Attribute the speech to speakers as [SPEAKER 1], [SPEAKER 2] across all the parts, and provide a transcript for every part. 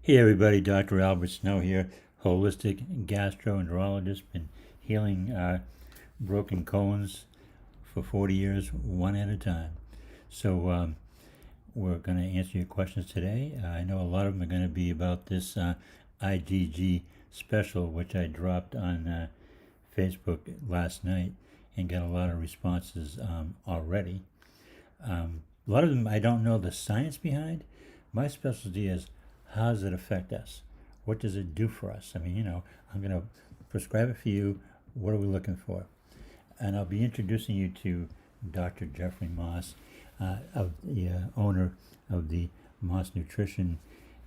[SPEAKER 1] Hey everybody, Dr. Albert Snow here, Holistic Gastroenterologist. Been healing broken colons for 40 years, one at a time. So we're going to answer your questions today. I know a lot of them are going to be about this IgG special, which I dropped on Facebook last night and got a lot of responses already. A lot of them I don't know the science behind. My specialty is how does it affect us? What does it do for us? I mean, I'm going to prescribe it for you. What are we looking for? And I'll be introducing you to Dr. Jeffrey Moss, of the owner of the Moss Nutrition.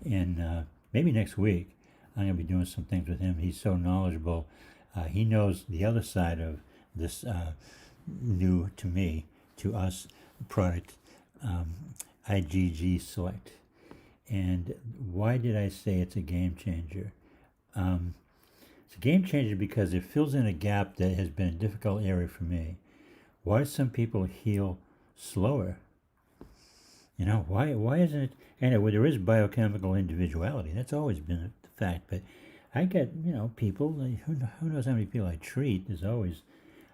[SPEAKER 1] And maybe next week, I'm going to be doing some things with him. He's so knowledgeable. He knows the other side of this new to me, to us, product, IgG Select. And why did I say it's a game changer? It's a game changer because it fills in a gap that has been a difficult area for me. Why do some people heal slower? Why isn't it? And there is biochemical individuality. That's always been the fact. But I get, people, who knows how many people I treat. There's always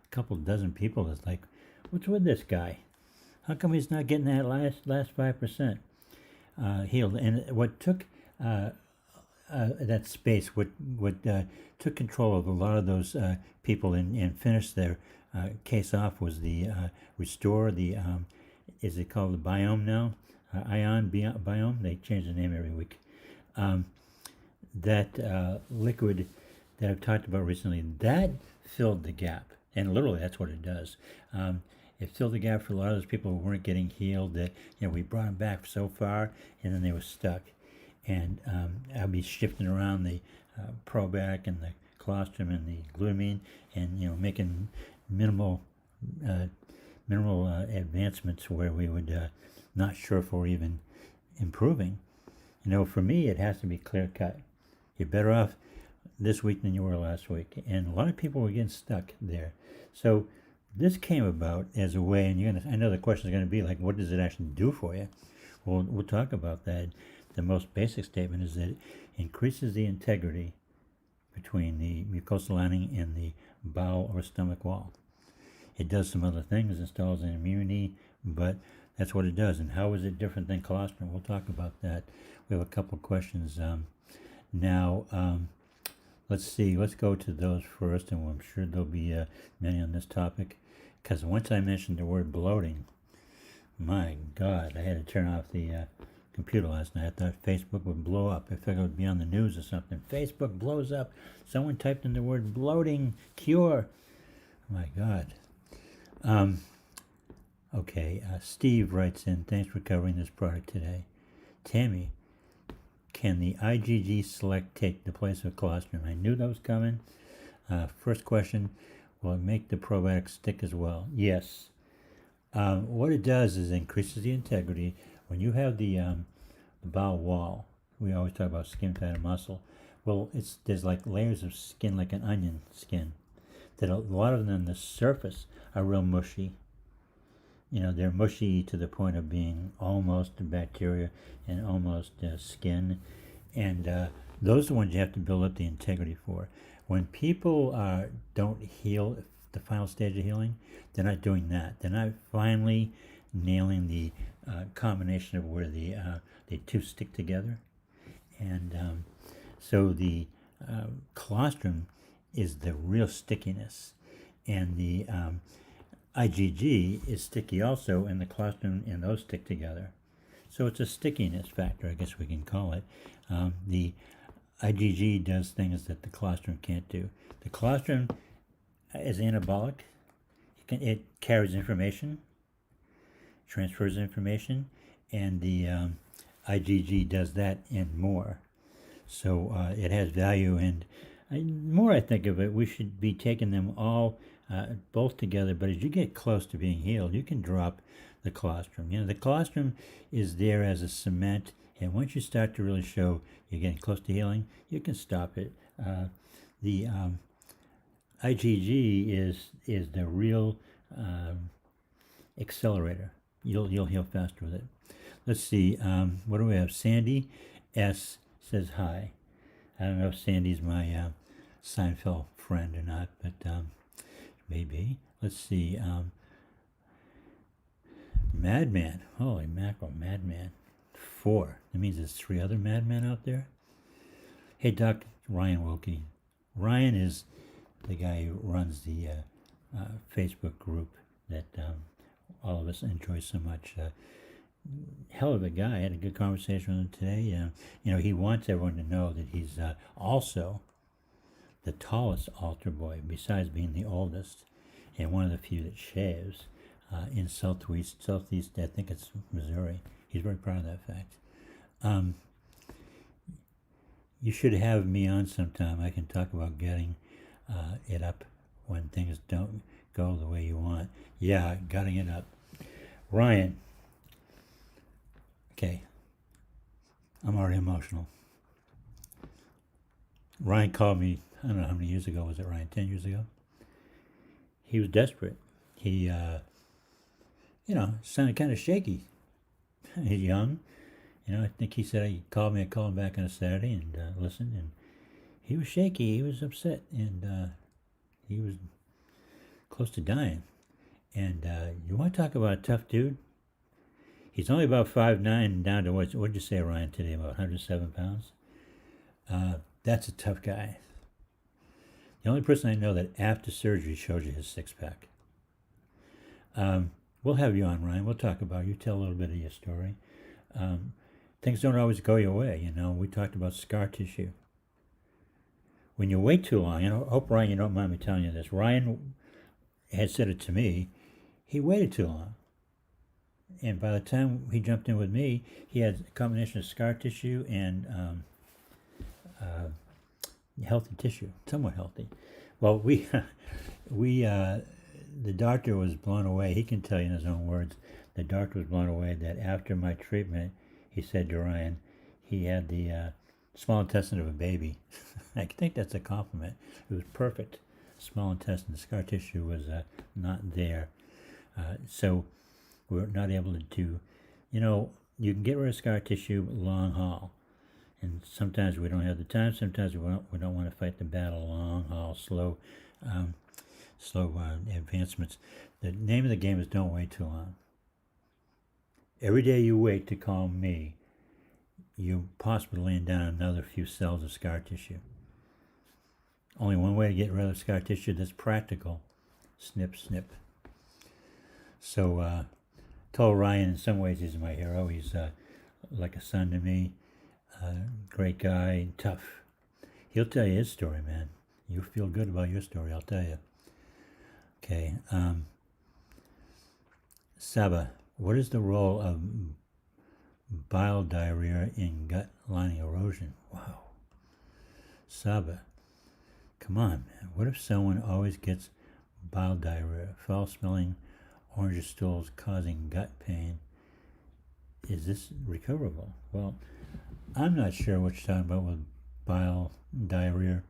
[SPEAKER 1] a couple dozen people that's like, what's with this guy? How come he's not getting that last 5%? Healed, and what took that space, what took control of a lot of those people and finished their case off was the restore the is it called the biome now? Ion biome. They change the name every week. That liquid that I've talked about recently, that filled the gap, and literally that's what it does. It filled the gap for a lot of those people who weren't getting healed. That we brought them back so far, and then they were stuck. And I'll be shifting around the Probac and the colostrum and the glutamine, and making minimal advancements where we would not sure if we're even improving. For me, it has to be clear cut. You're better off this week than you were last week, and a lot of people were getting stuck there. So this came about as a way, and I know the question is going to be like, what does it actually do for you? Well, we'll talk about that. The most basic statement is that it increases the integrity between the mucosal lining and the bowel or stomach wall. It does some other things, installs an immunity, but that's what it does. And how is it different than colostrum? We'll talk about that. We have a couple of questions now. Let's see. Let's go to those first, and I'm sure there'll be many on this topic. Because once I mentioned the word bloating, my God, I had to turn off the computer last night. I thought Facebook would blow up. I figured it would be on the news or something. Facebook blows up. Someone typed in the word bloating cure. My God. Okay, Steve writes in, thanks for covering this product today. Tammy, can the IgG Select take the place of colostrum? I knew that was coming. First question, will it make the probiotics stick as well? Yes. What it does is increases the integrity. When you have the bowel wall, we always talk about skin, fat, and muscle. Well, there's like layers of skin, like an onion skin, that a lot of them on the surface are real mushy. They're mushy to the point of being almost bacteria and almost skin. And those are the ones you have to build up the integrity for. When people don't heal, the final stage of healing, they're not doing that. They're not finally nailing the combination of where the two stick together. And so the colostrum is the real stickiness. And the IgG is sticky also, and the colostrum and those stick together. So it's a stickiness factor, I guess we can call it. The IgG does things that the colostrum can't do. The colostrum is anabolic. It carries information, transfers information, and the IgG does that and more. So it has value, and the more I think of it, we should be taking them all both together. But as you get close to being healed, you can drop the colostrum. The colostrum is there as a cement, and once you start to really show you're getting close to healing, you can stop it. The IgG is the real accelerator. You'll heal faster with it. Let's see. What do we have? Sandy S says hi. I don't know if Sandy's my Seinfeld friend or not, but maybe. Let's see. Madman. Holy mackerel, Madman. 4. That means there's 3 other madmen out there. Hey, Dr. Ryan Wilkie. Ryan is the guy who runs the Facebook group that all of us enjoy so much. Hell of a guy. I had a good conversation with him today. He wants everyone to know that he's also the tallest altar boy, besides being the oldest, and one of the few that shaves in southeast, I think it's Missouri. He's very proud of that fact. You should have me on sometime. I can talk about getting it up when things don't go the way you want. Yeah, gutting it up. Ryan. Okay. I'm already emotional. Ryan called me, I don't know how many years ago was it, Ryan? 10 years ago? He was desperate. He, sounded kind of shaky. He's young. I think he said he called me. I called him back on a Saturday and listened, and he was shaky. He was upset, and he was close to dying. And you want to talk about a tough dude? He's only about 5'9" and down to what'd you say, Ryan, today? About 107 pounds? That's a tough guy. The only person I know that after surgery shows you his six-pack. We'll have you on, Ryan. We'll talk about you. Tell a little bit of your story. Things don't always go your way, We talked about scar tissue. When you wait too long, I hope, Ryan, you don't mind me telling you this. Ryan had said it to me. He waited too long. And by the time he jumped in with me, he had a combination of scar tissue and healthy tissue, somewhat healthy. Well, the doctor was blown away. He can tell you in his own words. The doctor was blown away that after my treatment, he said to Ryan, he had the small intestine of a baby. I think that's a compliment. It was perfect. Small intestine, the scar tissue was not there. So we're not able to do, you can get rid of scar tissue long haul. And sometimes we don't have the time. Sometimes we don't want to fight the battle long haul, slow advancements. The name of the game is don't wait too long. Every day you wait to call me, you're possibly laying down another few cells of scar tissue. Only one way to get rid of scar tissue that's practical. Snip, snip. So, told Ryan in some ways he's my hero. He's like a son to me. Great guy, tough. He'll tell you his story, man. You feel good about your story, I'll tell you. Okay. Saba, what is the role of bile diarrhea in gut lining erosion? Wow. Saba, come on, man. What if someone always gets bile diarrhea, foul-smelling orange stools causing gut pain? Is this recoverable? Well, I'm not sure what you're talking about with bile diarrhea.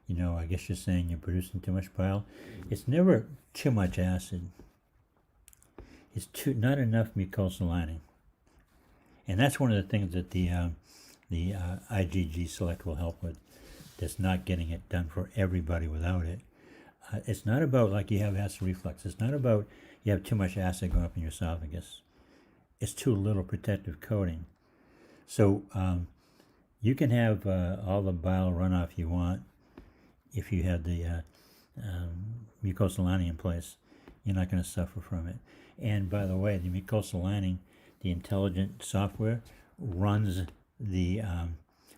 [SPEAKER 1] I guess you're saying you're producing too much bile. It's never too much acid. It's not enough mucosal lining. And that's one of the things that the IgG Select will help with. That's not getting it done for everybody without it. It's not about like you have acid reflux. It's not about you have too much acid going up in your esophagus. It's too little protective coating. So you can have all the bile runoff you want if you have the mucosal lining in place. You're not going to suffer from it. And by the way, the mucosal lining, the intelligent software, runs the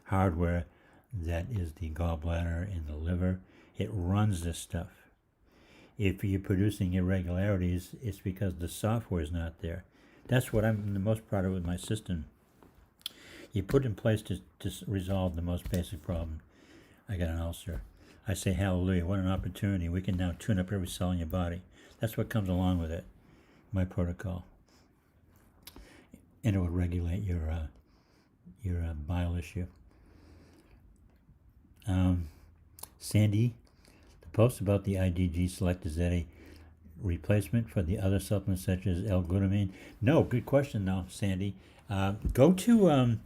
[SPEAKER 1] hardware that is the gallbladder and the liver. It runs this stuff. If you're producing irregularities, it's because the software is not there. That's what I'm the most proud of with my system. You put in place to resolve the most basic problem. I got an ulcer. I say, hallelujah, what an opportunity. We can now tune up every cell in your body. That's what comes along with it, my protocol. And it will regulate your bile issue. Sandy, the post about the IgG Select, is that a replacement for the other supplements such as L-glutamine? No, good question though, Sandy. Go to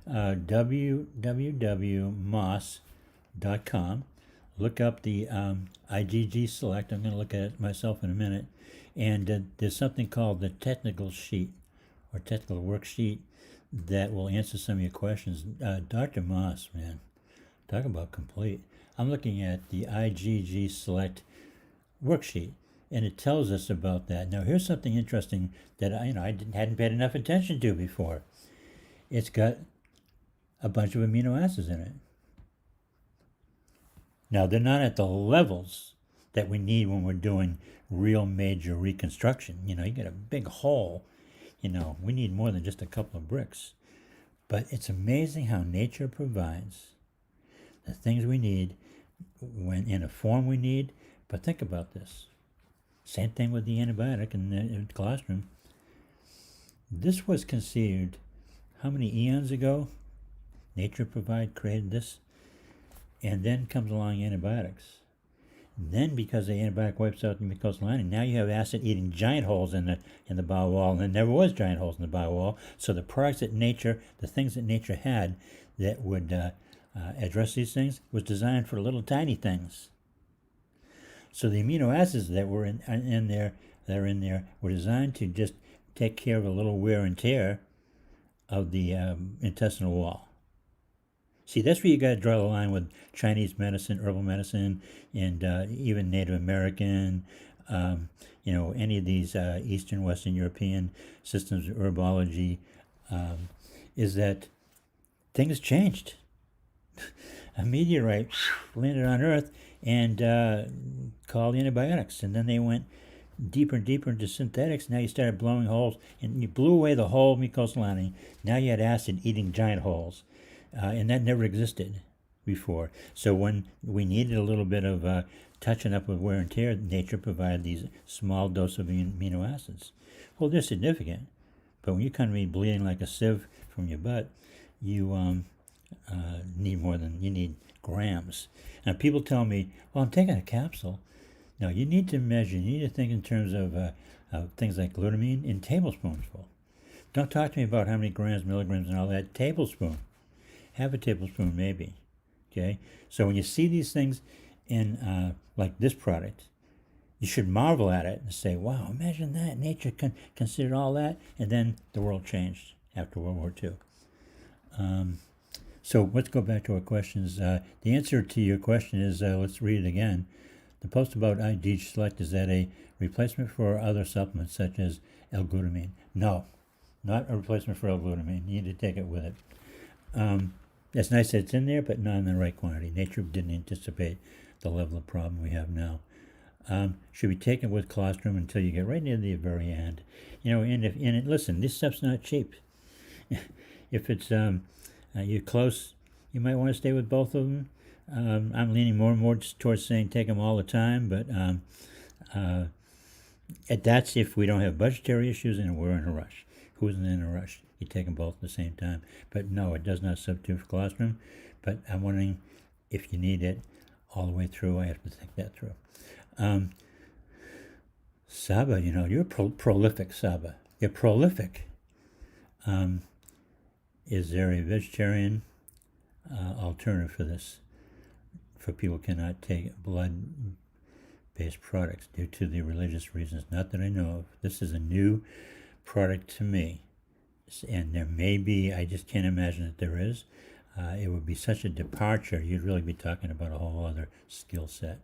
[SPEAKER 1] www.moss.com. Look up the IgG Select. I'm going to look at it myself in a minute. And there's something called the technical sheet or technical worksheet that will answer some of your questions. Dr. Moss, man, talk about complete. I'm looking at the IgG Select worksheet, and it tells us about that. Now, here's something interesting that I hadn't paid enough attention to before. It's got a bunch of amino acids in it. Now, they're not at the levels that we need when we're doing real major reconstruction. You get a big hole. We need more than just a couple of bricks. But it's amazing how nature provides the things we need when in a form we need. But think about this. Same thing with the antibiotic in the colostrum. This was conceived how many eons ago? Nature created this. And then comes along antibiotics. Then, because the antibiotic wipes out the mucosal lining, now you have acid eating giant holes in the bowel wall, and there never was giant holes in the bowel wall. So the products that nature, the things that nature had that would address these things, was designed for little tiny things. So the amino acids that were in there were designed to just take care of a little wear and tear of the intestinal wall. See, that's where you got to draw the line with Chinese medicine, herbal medicine, and even Native American, any of these Eastern, Western European systems of herbology, is that things changed. A meteorite landed on Earth and called antibiotics, and then they went deeper and deeper into synthetics. Now you started blowing holes, and you blew away the whole mucosal lining. Now you had acid eating giant holes. And that never existed before. So when we needed a little bit of touching up with wear and tear, nature provided these small doses of amino acids. Well, they're significant, but when you kind of be bleeding like a sieve from your butt, you need grams. Now people tell me, well, I'm taking a capsule. No, you need to measure. You need to think in terms of things like glutamine in tablespoons full. Don't talk to me about how many grams, milligrams, and all that. Tablespoon. Half a tablespoon, maybe. Okay? So when you see these things in, like this product, you should marvel at it and say, wow, imagine that. Nature considered all that. And then the world changed after World War II. So let's go back to our questions. The answer to your question is, let's read it again. The post about IgG Select, is that a replacement for other supplements such as L-glutamine? No, not a replacement for L-glutamine. You need to take it with it. It's nice that it's in there, but not in the right quantity. Nature didn't anticipate the level of problem we have now. Should be taken with colostrum until you get right near the very end. Listen, this stuff's not cheap. If it's you're close, you might want to stay with both of them. I'm leaning more and more towards saying take them all the time, but that's if we don't have budgetary issues and we're in a rush. Who isn't in a rush? You take them both at the same time. But no, it does not substitute for colostrum. But I'm wondering if you need it all the way through. I have to think that through. Saba, you're prolific, Saba. You're prolific. Is there a vegetarian alternative for this? For people who cannot take blood-based products due to the religious reasons? Not that I know of. This is a new product to me. And there may be, I just can't imagine that there is. It would be such a departure. You'd really be talking about a whole other skill set.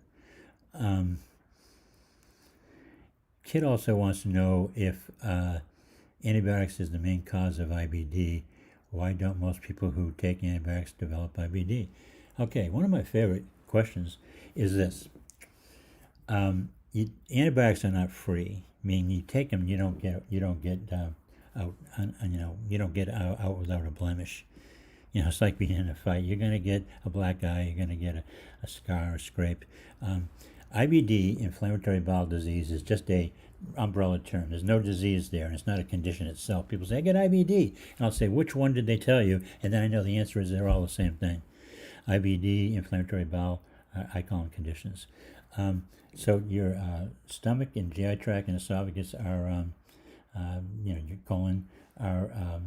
[SPEAKER 1] Kid also wants to know if antibiotics is the main cause of IBD. Why don't most people who take antibiotics develop IBD? Okay, one of my favorite questions is this. Antibiotics are not free. Meaning you take them, you don't get out without a blemish. It's like being in a fight. You're going to get a black eye. You're going to get a scar or scrape. IBD, inflammatory bowel disease, is just a umbrella term. There's no disease there, and it's not a condition itself. People say, I get IBD. And I'll say, which one did they tell you? And then I know the answer is they're all the same thing. IBD, inflammatory bowel, I call them conditions. So your stomach and GI tract and esophagus are, your colon are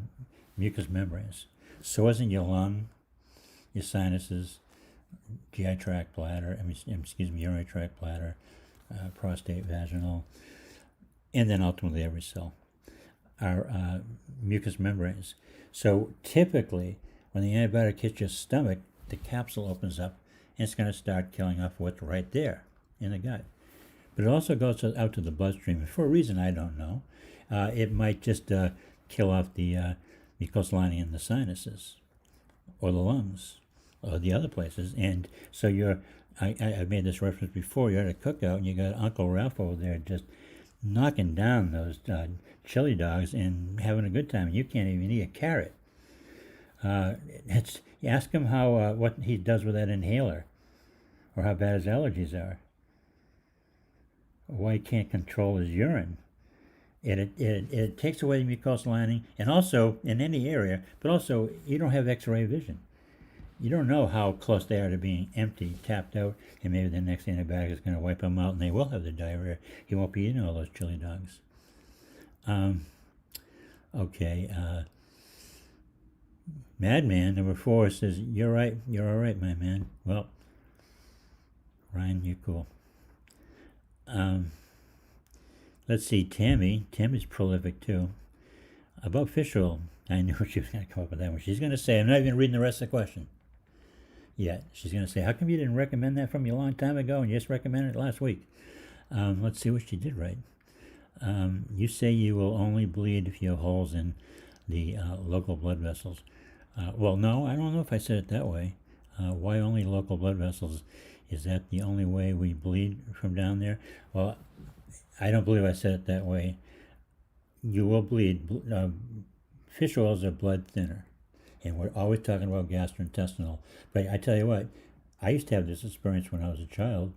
[SPEAKER 1] mucous membranes. so isn't your lung, your sinuses, GI tract, bladder, urinary tract, bladder, prostate, vaginal, and then ultimately every cell, our mucous membranes. So typically, when the antibiotic hits your stomach, the capsule opens up and it's going to start killing off what's right there in the gut. But it also goes out to the bloodstream. For a reason I don't know, it might just kill off the mucosal lining in the sinuses or the lungs or the other places. And so I made this reference before, you're at a cookout and you got Uncle Ralph over there just knocking down those chili dogs and having a good time. You can't even eat a carrot. You ask him how what he does with that inhaler, or how bad his allergies are, why he can't control his urine. It takes away the mucosal lining, and also in any area, but also you don't have X-ray vision. You don't know how close they are to being empty, tapped out, and maybe the next antibiotic is going to wipe them out and they will have the diarrhea. He won't be eating all those chili dogs. Okay. Madman number 4 says, you're right, you're all right, my man. Well, Ryan, you're cool. Let's see, Tammy's prolific too. About fish oil, I knew she was going to come up with that one. She's going to say, I'm not even reading the rest of the question yet. She's going to say, how come you didn't recommend that from me a long time ago and you just recommended it last week? Let's see what she did right. You say you will only bleed if you have holes in the local blood vessels. Well, no, I don't know if I said it that way. Why only local blood vessels? Is that the only way we bleed from down there? Well, I don't believe I said it that way. You will bleed. Fish oil is a blood thinner. And we're always talking about gastrointestinal. But I tell you what, I used to have this experience when I was a child.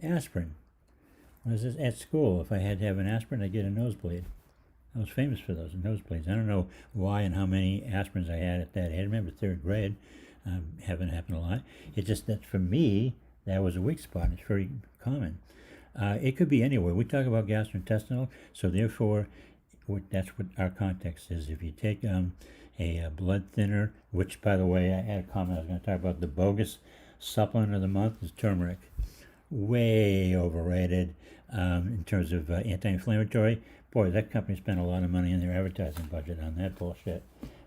[SPEAKER 1] Aspirin. When I was at school, if I had to have an aspirin, I'd get a nosebleed. I was famous for those nosebleeds. I don't know why and how many aspirins I had at that age. I remember 3rd grade. Haven't happened a lot. It's just that for me, that was a weak spot. It's very common. It could be anywhere. We talk about gastrointestinal, so therefore, that's what our context is. If you take a blood thinner, which, by the way, I had a comment I was going to talk about, the bogus supplement of the month is turmeric. Way overrated in terms of anti-inflammatory. Boy, that company spent a lot of money in their advertising budget on that bullshit.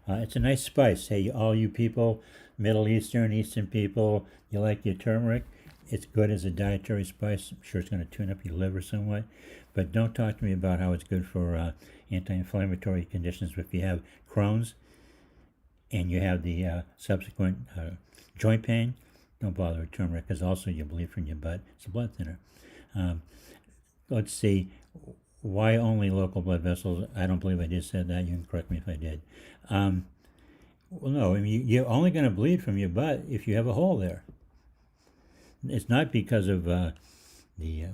[SPEAKER 1] It's a nice spice. Hey, all you people, Middle Eastern people, you like your turmeric? It's good as a dietary spice. I'm sure it's going to tune up your liver somewhat. But don't talk to me about how it's good for anti-inflammatory conditions. If you have Crohn's and you have the subsequent joint pain, don't bother with turmeric, because also you bleed from your butt. It's a blood thinner. Let's see. Why only local blood vessels? I don't believe I just said that. You can correct me if I did. Well, no. I mean, you're only going to bleed from your butt if you have a hole there. It's not because of the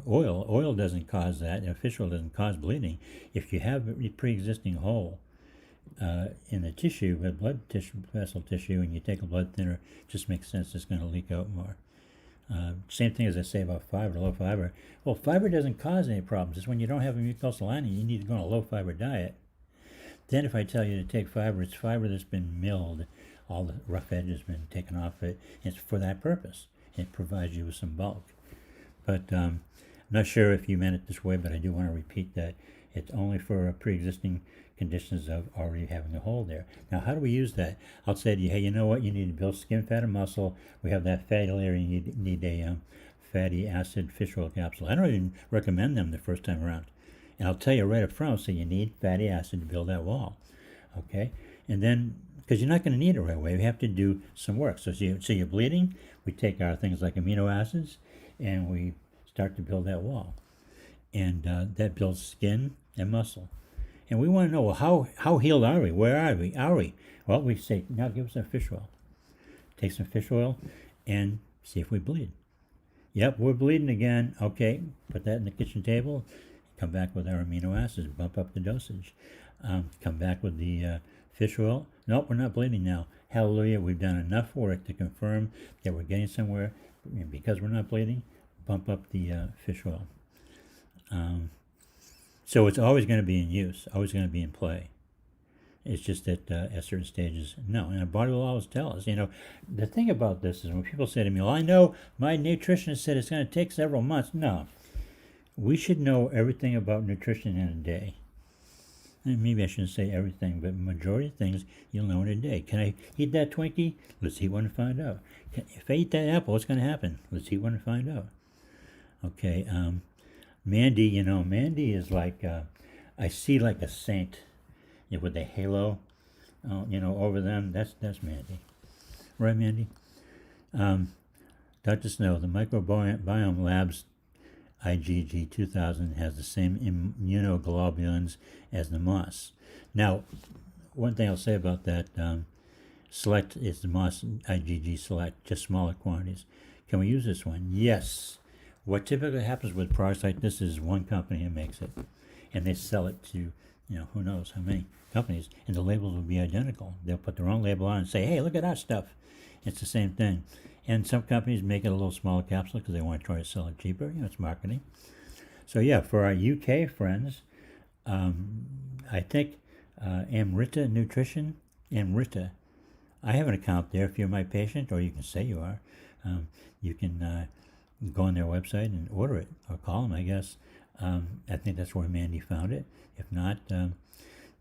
[SPEAKER 1] oil. Oil doesn't cause that. Fish oil doesn't cause bleeding. If you have a pre-existing hole in the tissue, blood tissue, vessel tissue, and you take a blood thinner, it just makes sense it's going to leak out more. Same thing as I say about fiber, low fiber. Well, fiber doesn't cause any problems. It's when you don't have a mucosal lining, you need to go on a low fiber diet. Then if I tell you to take fiber, it's fiber that's been milled. All the rough edge has been taken off it. It's for that purpose. It provides you with some bulk. But I'm not sure if you meant it this way, but I do want to repeat that it's only for pre-existing conditions of already having a hole there. Now, how do we use that? I'll say to you, hey, you know what? You need to build skin, fat, and muscle. We have that fatty layer. You need a fatty acid fish oil capsule. I don't even recommend them the first time around. And I'll tell you right up front, so you need fatty acid to build that wall. Okay? And then, because you're not going to need it right away, we have to do some work. So you're bleeding, we take our things like amino acids, and we start to build that wall. And that builds skin and muscle. And we want to know, well, how healed are we? Where are we? Well, we say, now give us some fish oil. Take some fish oil and see if we bleed. Yep, we're bleeding again. Okay, put that in the kitchen table. Come back with our amino acids. Bump up the dosage. Come back with the fish oil. Nope, we're not bleeding now. Hallelujah, we've done enough work to confirm that we're getting somewhere. And because we're not bleeding, bump up the fish oil. So it's always going to be in use, always going to be in play. It's just that at certain stages, no. And our body will always tell us. The thing about this is when people say to me, well, I know my nutritionist said it's going to take several months. No. We should know everything about nutrition in a day. And maybe I shouldn't say everything, but majority of things you'll know in a day. Can I eat that Twinkie? Let's eat one and find out. If I eat that apple, what's going to happen? Let's eat one and find out. Okay, Mandy, Mandy is like, I see like a saint with a halo, over them. That's Mandy. Right, Mandy? Dr. Snow, the Microbiome Labs IgG 2000 has the same immunoglobulins as the moss. Now, one thing I'll say about that, Select is the moss IgG Select, just smaller quantities. Can we use this one? Yes. What typically happens with products like this is one company that makes it, and they sell it to, who knows how many companies, and the labels will be identical. They'll put their own label on and say, hey, look at our stuff. It's the same thing. And some companies make it a little smaller capsule because they want to try to sell it cheaper. It's marketing. So yeah, for our UK friends, I think Amrita Nutrition, Amrita, I have an account there if you're my patient, or you can say you are. You can go on their website and order it, or call them, I guess. I think that's where Mandy found it. If not,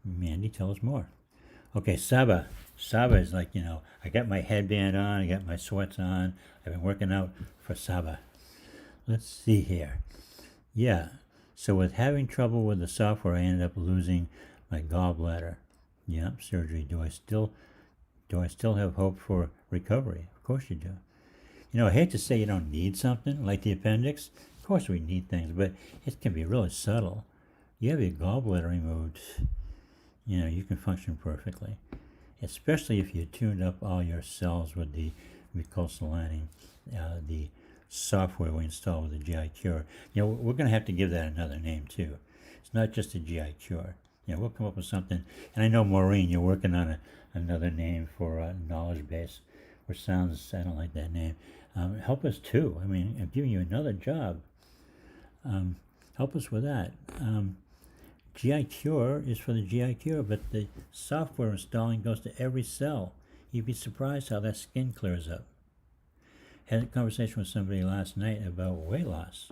[SPEAKER 1] Mandy, tell us more. Okay, Saba. Saba is like, I got my headband on, I got my sweats on. I've been working out for Saba. Let's see here. Yeah, so with having trouble with the software, I ended up losing my gallbladder. Yep, surgery. Do I still have hope for recovery? Of course you do. I hate to say you don't need something like the appendix. Of course we need things, but it can be really subtle. You have your gallbladder removed, you can function perfectly, especially if you tuned up all your cells with the mucosal lining, the software we install with the GI Cure. We're going to have to give that another name too. It's not just a GI Cure. We'll come up with something. And I know, Maureen, you're working on another name for a knowledge base, which sounds, I don't like that name. Help us too. I'm giving you another job. Help us with that. GI Cure is for the GI Cure, but the software installing goes to every cell. You'd be surprised how that skin clears up. Had a conversation with somebody last night about weight loss.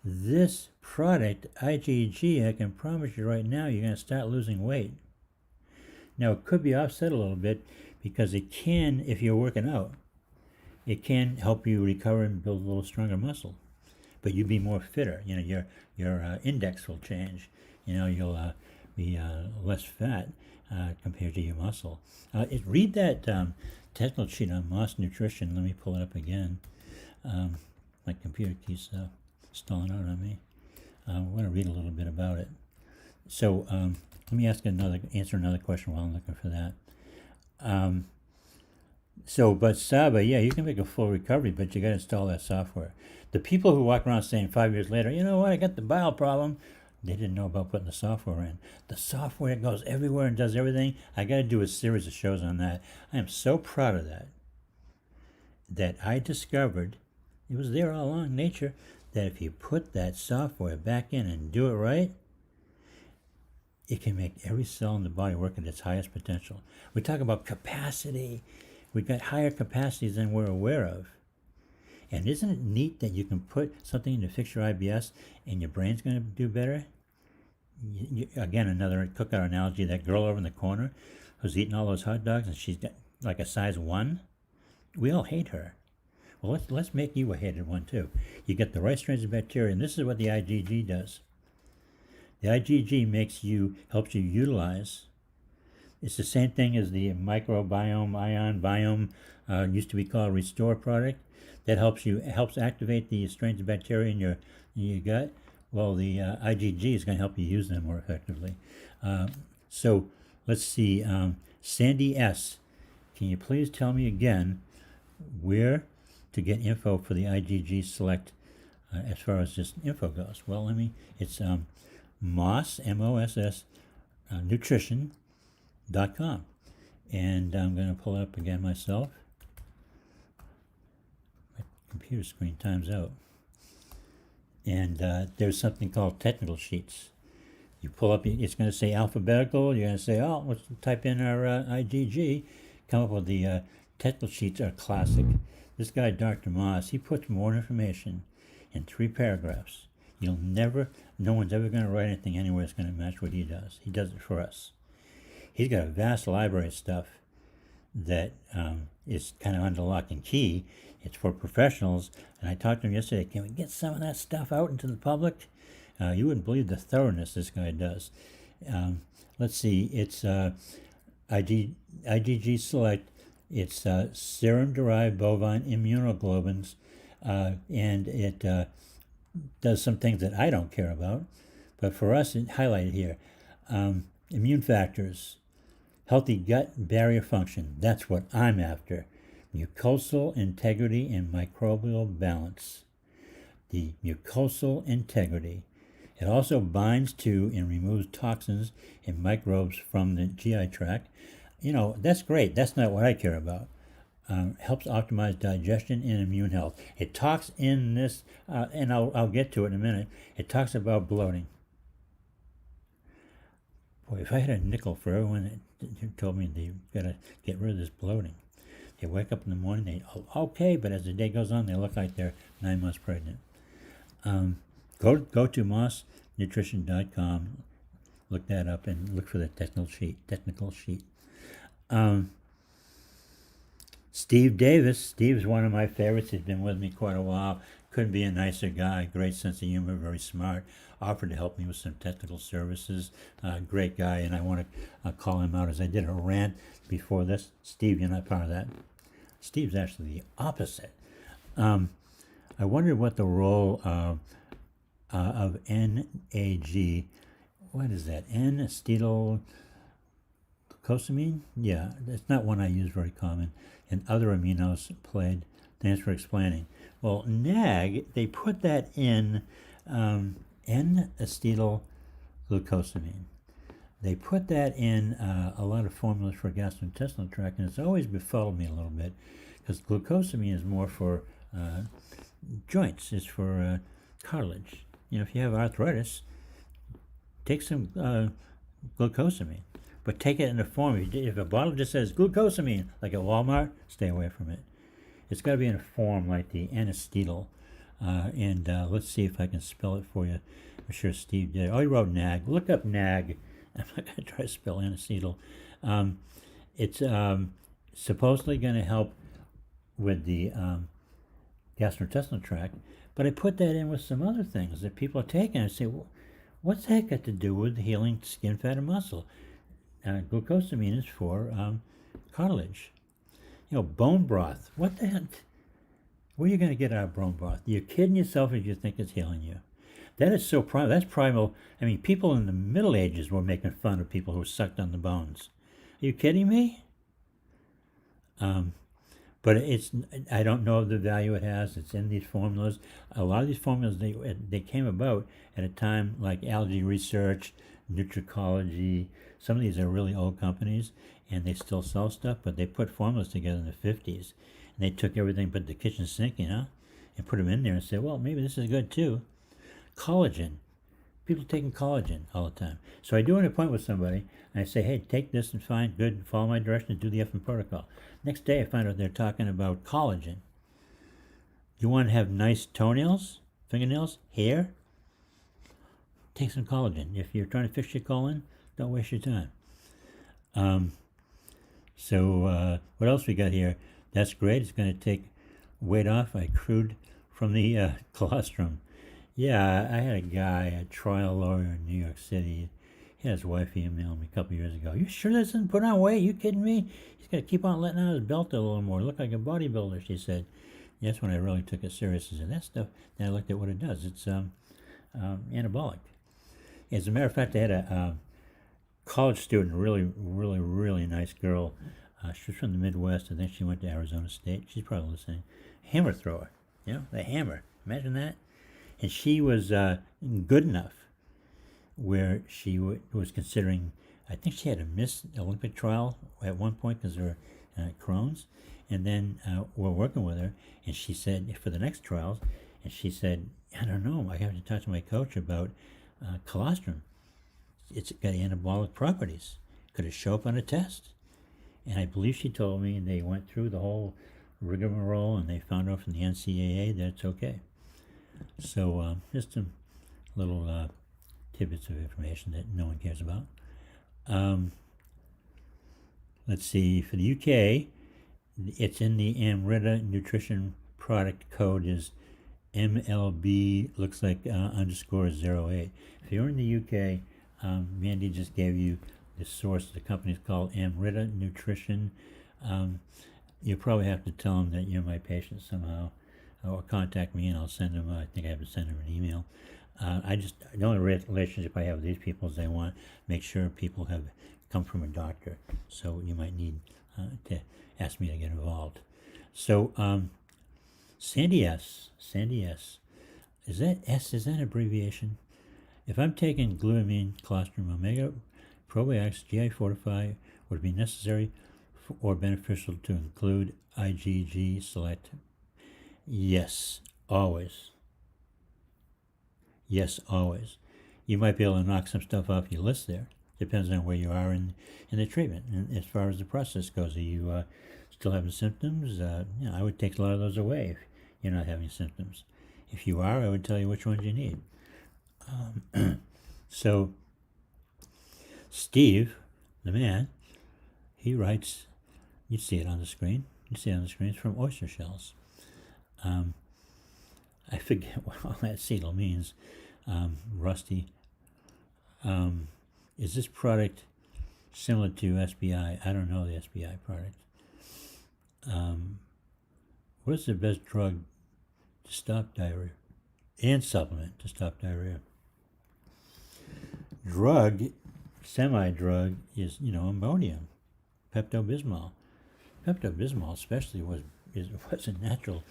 [SPEAKER 1] This product, IgG, I can promise you right now, you're going to start losing weight. Now, it could be offset a little bit because it can, if you're working out, it can help you recover and build a little stronger muscle. But you'll be more fitter. Your index will change. You'll be less fat compared to your muscle. Read that technical sheet on Moss Nutrition. Let me pull it up again. My computer keeps stalling out on me. I want to read a little bit about it. So let me answer another question while I'm looking for that. But Saba, yeah, you can make a full recovery, but you got to install that software. The people who walk around saying 5 years later, you know what, I got the bowel problem, they didn't know about putting the software in. The software goes everywhere and does everything. I got to do a series of shows on that. I am so proud of that I discovered, it was there all along, nature, that if you put that software back in and do it right, it can make every cell in the body work at its highest potential. We talk about capacity. We've got higher capacities than we're aware of. And isn't it neat that you can put something in to fix your IBS and your brain's going to do better? Again, another cookout analogy, that girl over in the corner who's eating all those hot dogs and she's got like a size 1. We all hate her. Well, let's make you a hated one too. You get the right strains of bacteria, and this is what the IgG does. The IgG helps you utilize. It's the same thing as the microbiome, ion biome, used to be called Restore product. That helps activate the strains of bacteria in your gut. Well, the IgG is going to help you use them more effectively. So let's see. Sandy S., can you please tell me again where to get info for the IgG Select as far as just info goes? Well, it's Moss, M-O-S-S, nutrition.com. And I'm going to pull it up again myself. My computer screen times out. And there's something called technical sheets. You pull up, it's going to say alphabetical. You're going to say, oh, let's type in our IgG. Come up with the technical sheets are classic. This guy, Dr. Moss, he puts more information in 3 paragraphs. No one's ever going to write anything anywhere that's going to match what he does. He does it for us. He's got a vast library of stuff that is kind of under lock and key. It's for professionals. And I talked to him yesterday, can we get some of that stuff out into the public? You wouldn't believe the thoroughness this guy does. Let's see, it's IgG Select. It's serum-derived bovine immunoglobulins, and it does some things that I don't care about. But for us, it's highlighted here. Immune factors, healthy gut barrier function. That's what I'm after. Mucosal integrity and microbial balance. The mucosal integrity. It also binds to and removes toxins and microbes from the GI tract. You know, that's great. That's not what I care about. Helps optimize digestion and immune health. It talks in this, and I'll get to it in a minute, it talks about bloating. Boy, if I had a nickel for everyone that told me they've got to get rid of this bloating. They wake up in the morning, okay, but as the day goes on, they look like they're 9 months pregnant. Go to mossnutrition.com, look that up, and look for the technical sheet. Steve Davis. Steve's one of my favorites. He's been with me quite a while. Couldn't be a nicer guy. Great sense of humor, very smart. Offered to help me with some technical services. Great guy, and I want to call him out as I did a rant before this. Steve, you're not part of that. Steve's actually the opposite. I wondered what the role of NAG, what is that? N-acetylglucosamine? Yeah, it's not one I use very common. And other aminos played. Thanks for explaining. Well, NAG, they put that in N-acetylglucosamine. They put that in a lot of formulas for gastrointestinal tract, and it's always befuddled me a little bit because glucosamine is more for joints. It's for cartilage. You know, if you have arthritis, take some glucosamine, but take it in a form. If a bottle just says glucosamine, like at Walmart, stay away from it. It's got to be in a form like the N-acetyl. And let's see if I can spell it for you. I'm sure Steve did. Oh, he wrote NAG. Look up NAG. I'm not going to try to spell N-acetyl. It's supposedly going to help with the gastrointestinal tract, but I put that in with some other things that people are taking. I say, well, what's that got to do with healing skin, fat, and muscle? Glucosamine is for cartilage. You know, bone broth. What the heck? What are you going to get out of bone broth? You're kidding yourself if you think it's healing you. That is so primal. That's primal. I mean, people in the Middle Ages were making fun of people who sucked on the bones. Are you kidding me? But I don't know the value it has. It's in these formulas. A lot of these formulas, they came about at a time like Algae Research, Nutricology. Some of these are really old companies, and they still sell stuff, but they put formulas together in the 50s. And they took everything but the kitchen sink, you know, and put them in there and said, well, maybe this is good too. Collagen. People taking collagen all the time. So I do an appointment with somebody, and I say, hey, take this and fine, good, follow my directions, do the effing protocol. Next day I find out they're talking about collagen. You want to have nice toenails, fingernails, hair? Take some collagen. If you're trying to fix your colon, don't waste your time. What else we got here? That's great. It's going to take weight off. I accrued from the colostrum. Yeah, I had a guy, a trial lawyer in New York City. He had his wife email me a couple years ago. You sure this doesn't put on weight? You kidding me? He's got to keep on letting out his belt a little more. Look like a bodybuilder, she said. That's when I really took it serious. I said, that stuff, then I looked at what it does. It's anabolic. As a matter of fact, I had a college student, really nice girl. She was from the Midwest. I think she went to Arizona State. She's probably listening. Hammer thrower. You know, the hammer. Imagine that. And she was good enough where she was considering, I think she had to miss Olympic trial at one point because of her Crohn's. And then we're working with her, and she said, for the next trials, and she said, I don't know, I have to talk to my coach about colostrum. it's got anabolic properties. Could it show up on a test? And I believe she told me they went through the whole rigmarole and they found out from the NCAA that it's okay. So just some little tidbits of information that no one cares about. Let's see, for the UK, it's in the Amrita Nutrition product code is MLB, looks like _08. If you're in the UK, Mandy just gave you the source. The company is called Amrita Nutrition. You probably have to tell them that you're my patient somehow, or contact me and I'll send them. I think I have to send them an email. The only relationship I have with these people is I want to make sure people have come from a doctor. So you might need to ask me to get involved. So Sandy S. Is that S? Is that an abbreviation? If I'm taking glutamine, colostrum, omega, probiotics, GI Fortify, would it be necessary or beneficial to include IgG Select? Yes, always. Yes, always. You might be able to knock some stuff off your list there. Depends on where you are in the treatment. And as far as the process goes, are you still having symptoms? I would take a lot of those away if you're not having symptoms. If you are, I would tell you which ones you need. So Steve, the man, he writes, you see it on the screen. It's from oyster shells. I forget what all that seal means. Rusty. Is this product similar to SBI? I don't know the SBI product. What is the best drug to stop diarrhea? And supplement to stop diarrhea? Drug, semi-drug, is, Imodium, Pepto-Bismol. Pepto-Bismol especially was a natural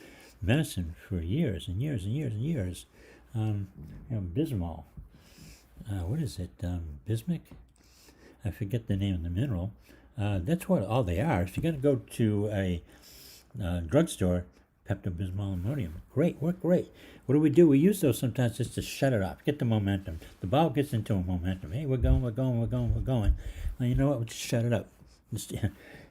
[SPEAKER 1] medicine for years and years and years and years. Bismol. What is it? Bismuth? I forget the name of the mineral. That's what all they are. If you're going to go to a drugstore, Pepto-Bismol, Imodium. Great, work great. What do? We use those sometimes just to shut it off, get the momentum. The bowel gets into a momentum. Hey, we're going. Well, you know what? We'll just shut it up. Just,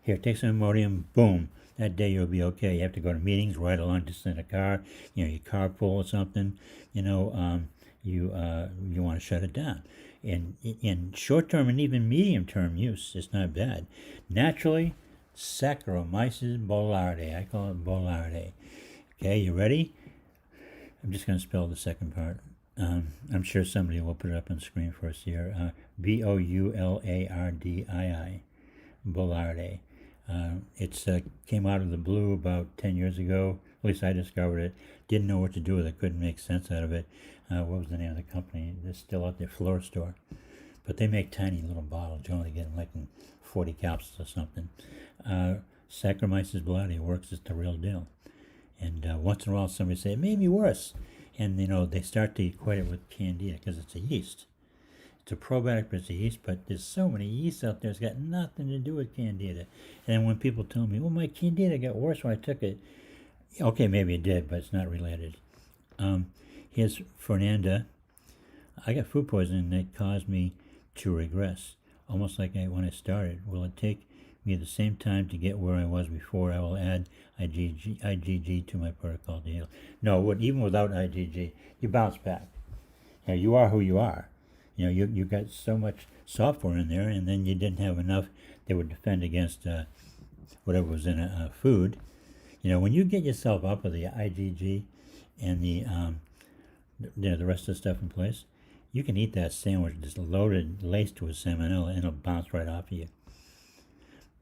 [SPEAKER 1] here, take some Imodium. Boom. That day you'll be okay. You have to go to meetings, ride along just in a car, your carpool or something. You want to shut it down. In short-term and even medium-term use, it's not bad. Naturally, Saccharomyces boulardii. I call it boulardii. Okay, you ready? I'm just going to spell the second part. I'm sure somebody will put it up on the screen for us here. Boulardii. Boulardii. It came out of the blue about 10 years ago. At least I discovered it. Didn't know what to do with it. Couldn't make sense out of it. What was the name of the company? It's still out there, Floor Store. But they make tiny little bottles. You only get them like in 40 capsules or something. Saccharomyces boulardii works. It's the real deal. And once in a while somebody say, it made me worse. And, they start to equate it with candida because it's a yeast. It's a probiotic, but it's a yeast. But there's so many yeasts out there. It's got nothing to do with candida. And when people tell me, well, my candida got worse when I took it. Okay, maybe it did, but it's not related. Here's Fernanda. I got food poisoning that caused me to regress, almost like when I started. Will it take me the same time to get where I was before? I will add IgG to my protocol to heal. No, even without IgG, you bounce back. You are who you are. You got so much software in there, and then you didn't have enough that would defend against whatever was in a food. When you get yourself up with the IgG and the rest of the stuff in place, you can eat that sandwich just loaded, laced with salmonella, and it'll bounce right off of you.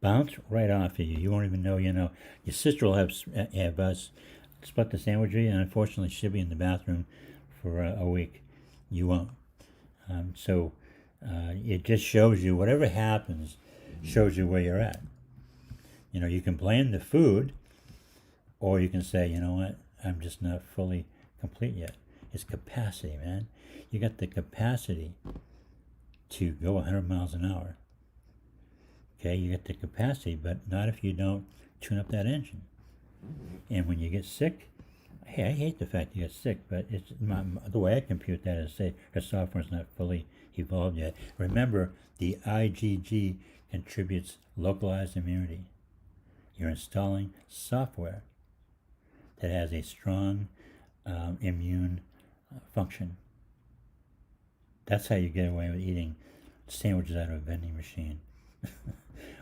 [SPEAKER 1] Bounce right off of you. You won't even know. Your sister will have us split the sandwich with you, and unfortunately she'll be in the bathroom for a week. You won't. So it just shows you, whatever happens, shows you where you're at. You can blame the food, or you can say, you know what, I'm just not fully complete yet. It's capacity, man. You got the capacity to go 100 miles an hour. Okay, you got the capacity, but not if you don't tune up that engine. And when you get sick, hey, I hate the fact you get sick, but it's the way I compute that is, say, her software's not fully evolved yet. Remember, the IgG contributes localized immunity. You're installing software that has a strong immune function. That's how you get away with eating sandwiches out of a vending machine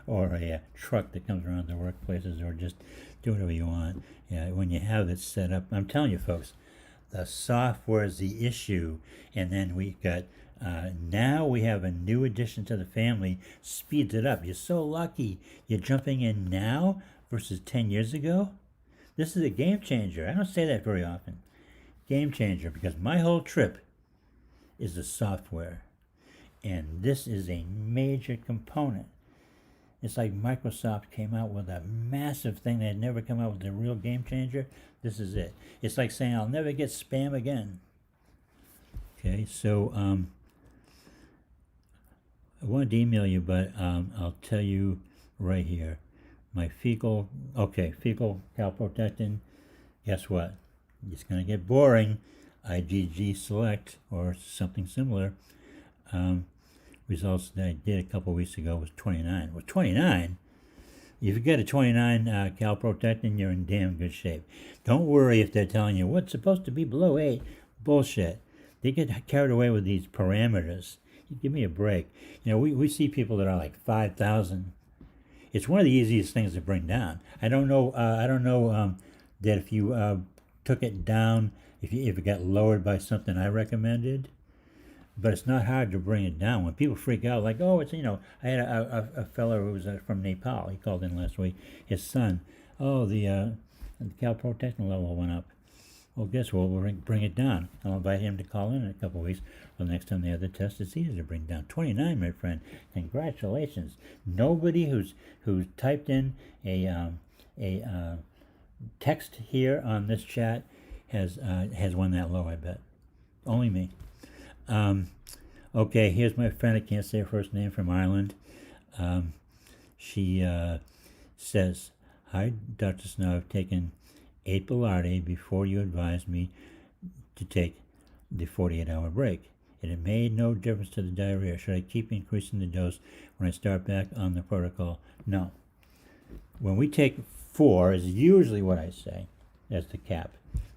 [SPEAKER 1] or a truck that comes around the workplaces, or just do whatever you want. Yeah, when you have it set up, I'm telling you folks, the software is the issue. And then we got, now we have a new addition to the family, speeds it up. You're so lucky you're jumping in now versus 10 years ago. This is a game changer. I don't say that very often. Game changer, because my whole trip is the software. And this is a major component. It's like Microsoft came out with a massive thing. They had never come out with a real game changer. This is it. It's like saying, I'll never get spam again. Okay, so I wanted to email you, but I'll tell you right here. My fecal calprotectin, guess what? It's going to get boring. IgG Select or something similar. Results that I did a couple weeks ago was 29. Well, 29? If you get a 29 calprotectin, you're in damn good shape. Don't worry if they're telling you what's supposed to be below 8. Bullshit. They get carried away with these parameters. You give me a break. You know, we see people that are like 5,000. It's one of the easiest things to bring down. I don't know that if you took it down, if it got lowered by something I recommended, but it's not hard to bring it down. When people freak out, like, oh, it's, I had a fellow who was from Nepal. He called in last week. His son, the calprotectin level went up. Well, guess what? We'll bring it down. I'll invite him to call in a couple of weeks. Well, next time they have the test, it's easy to bring down. 29, my friend. Congratulations. Nobody who's typed in a text here on this chat has won that low, I bet. Only me. Okay, here's my friend. I can't say her first name, from Ireland. She says, hi, Dr. Snow. I've taken 8 Bilarde before you advised me to take the 48-hour break. It had made no difference to the diarrhea. Should I keep increasing the dose when I start back on the protocol? No. When we take 4 is usually what I say. That's the cap.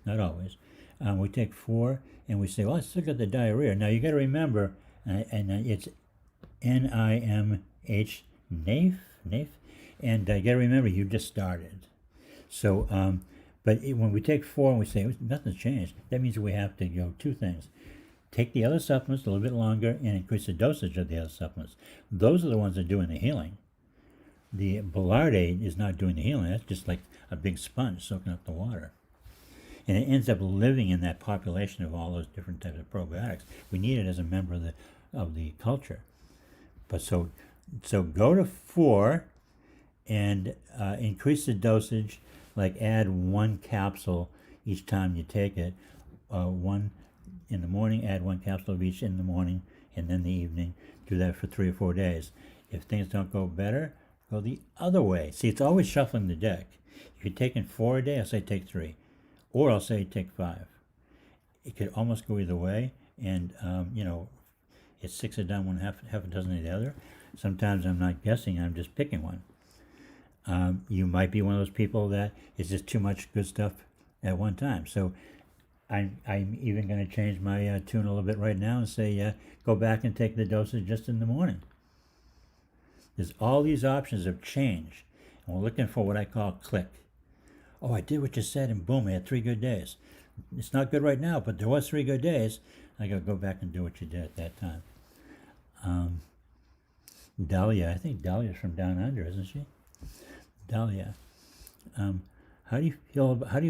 [SPEAKER 1] Not always. We take 4 and we say, well, I still got the diarrhea. Now you got to remember, and it's NIMH, NAF, and you got to remember you just started. So, but when we take 4 and we say nothing's changed, that means we have to go 2 things. Take the other supplements a little bit longer and increase the dosage of the other supplements. Those are the ones that are doing the healing. The Bilarde is not doing the healing. That's just like a big sponge soaking up the water. And it ends up living in that population of all those different types of probiotics. We need it as a member of the culture. But so go to 4 and increase the dosage, like add 1 capsule each time you take it. 1 in the morning, add 1 capsule of each in the morning, and then the evening. Do that for 3 or 4 days. If things don't go better, go the other way. See, it's always shuffling the deck. If you're taking 4 a day, I'll say take 3. Or I'll say take 5. It could almost go either way, and it's 6 of one, half a dozen of the other. Sometimes I'm not guessing; I'm just picking one. You might be one of those people that is just too much good stuff at one time. So I'm even going to change my tune a little bit right now and say go back and take the dosage just in the morning. There's all these options of change, and we're looking for what I call click. Oh, I did what you said, and boom, I had 3 good days. It's not good right now, but there was 3 good days. I got to go back and do what you did at that time. Dahlia, I think Dahlia's from down under, isn't she? Dahlia, how do you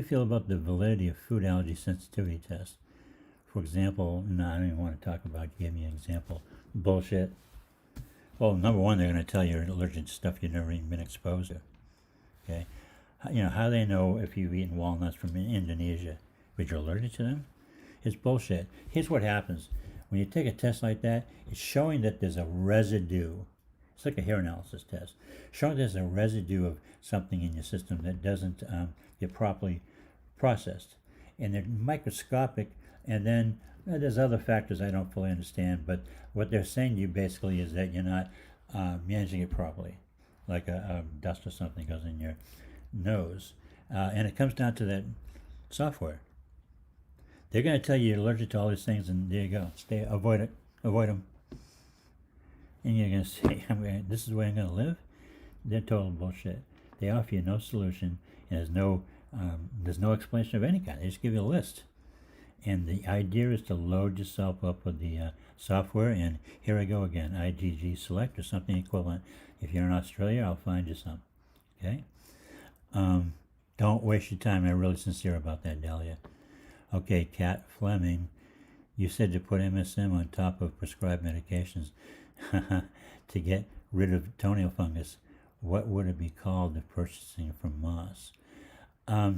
[SPEAKER 1] feel about the validity of food allergy sensitivity tests? For example, no, I don't even want to talk about. Give me an example. Bullshit. Well, number one, they're going to tell you you're allergic to stuff you've never even been exposed to. Okay. How do they know if you've eaten walnuts from Indonesia? But you're allergic to them? It's bullshit. Here's what happens. When you take a test like that, it's showing that there's a residue. It's like a hair analysis test. Showing there's a residue of something in your system that doesn't get properly processed. And they're microscopic And then there's other factors I don't fully understand, but what they're saying to you basically is that you're not managing it properly, like a dust or something goes in your nose. And it comes down to that software. They're going to tell you you're allergic to all these things, and there you go. Avoid it. Avoid them. And you're going to say, this is the way I'm going to live? They're total bullshit. They offer you no solution, and there's no explanation of any kind. They just give you a list. And the idea is to load yourself up with the software, and here I go again, IgG Select or something equivalent. If you're in Australia, I'll find you some. Okay? Don't waste your time. I'm really sincere about that, Dahlia. Okay, Kat Fleming, you said to put MSM on top of prescribed medications to get rid of toenail fungus. What would it be called if purchasing from Moss? I